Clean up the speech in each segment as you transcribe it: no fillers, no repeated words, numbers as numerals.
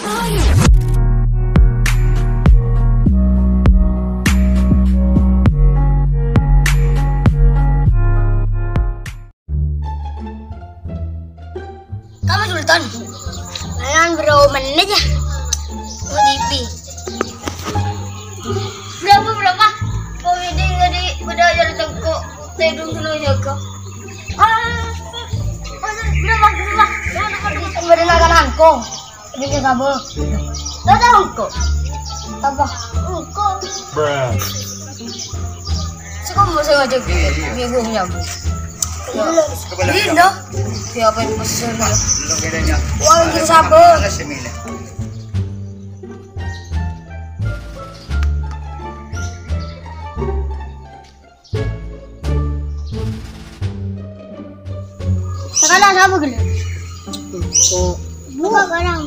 Kamu Sultan, mainan berapa menit ya? Mau TV. Berapa? Kau ini tadi udah jadi toko tedung dulu jaga. Berapa? Berenang angkong. Ini kamu. Tahu angkong? Apa? Angkong. Sekarang mau saya ngajak bingung nyambung. Lindo, siapa yang pesen ya? Wah, kita sabar. Sekarang siapa gila? Buka sekarang.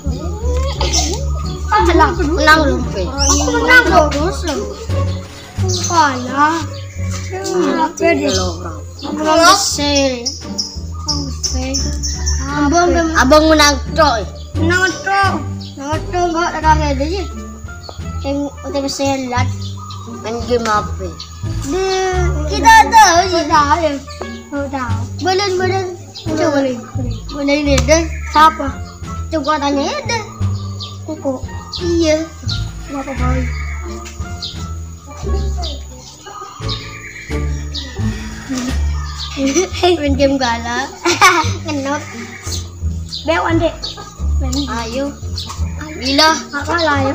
Menang lu. Aku menang terus. Kalah. Abang menang troy. Menang enggak ada ada sih. Yang udah selat main game apa? Kita tahu sih tahu. Boleh. Coba boleh deh. Siapa? Coba tanya ya deh. Koko. Iya. Apa boy? Main game gala. Ngenot. Bewan dek. Ayo. Bila kalah ya.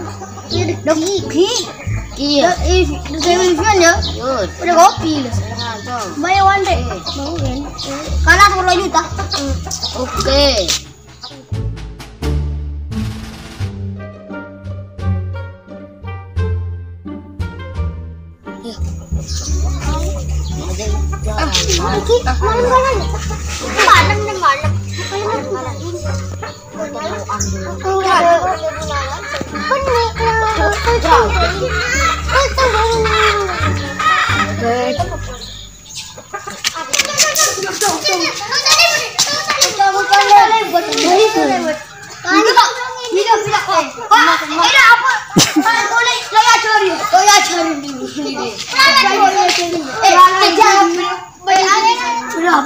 Doki. Iya. Television ya. Udah kopi lah. Bewan dek. Kalah 10 juta. Oke.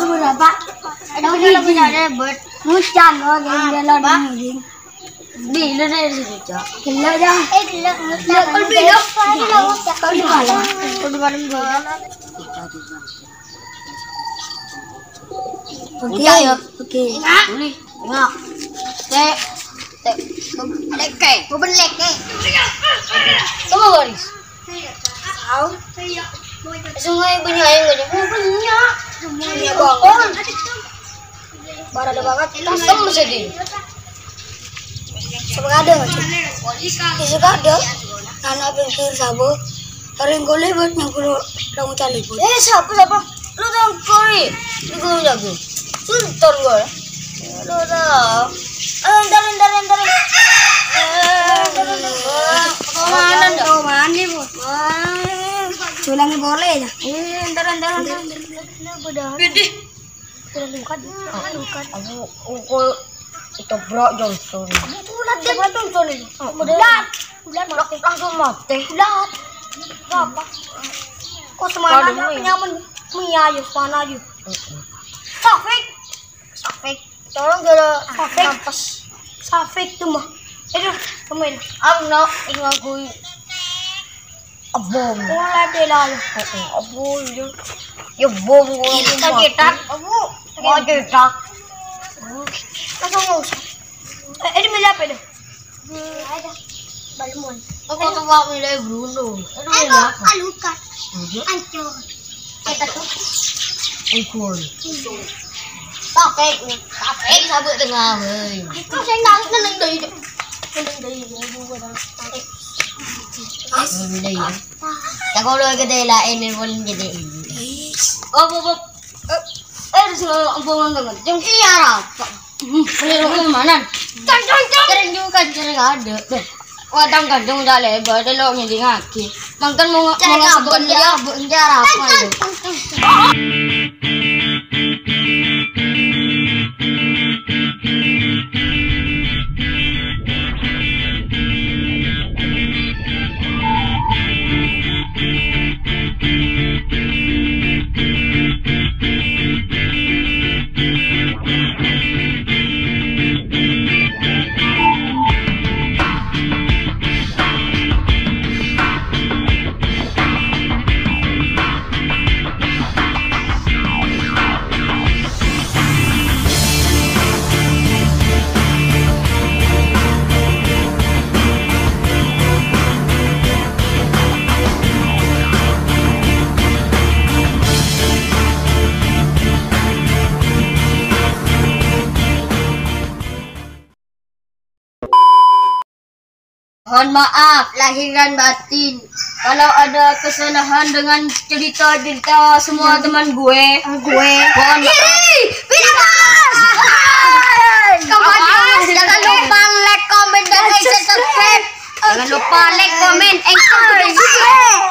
Berapa? Ada punya buat mucan loh dia lo di lo dari situ kilo dah kilo kalau bilang kalau di malam oke ayo oke boleh enggak leke bukan leke kamu Boris tahu sungai punya air nggak ada punya bangun baru ada banget custom sedih sebagai ada ada anak pinggir sabu orang golek buat nyangkul kamu cari pun siapa lu tahu kori lu gue jago sultan gue lu tahu entar mana bu culangnya boleh ya entar bedih lukat aku itu bro Johnson ini langsung mati berapa kok semuanya nyaman menyayu panah aja Safik tolong gara Safik tuh mah itu temen amno ingakui abom mulai belal abom ya bom kita cetak mau cetak langsung ini milih apa deh ada balmon aku coba milih Bruno itu milih apa alukan ancur kita tuh ikut Safik sabuk tengah weh kau saya nang dari ibu dah tarik dari ya kalau gede lah ini boleh gede oh ampun banget jam kiara boleh mana keren juga keren ada wadang kandung dah lebar dah lo ngidi ngaki makan mau sebut dia penjara apa itu Mohon maaf lahir dan batin kalau ada kesalahan dengan cerita semua teman gue. Mohon maaf. Jangan lupa like, comment, dan subscribe. Jangan lupa like, comment, and subscribe.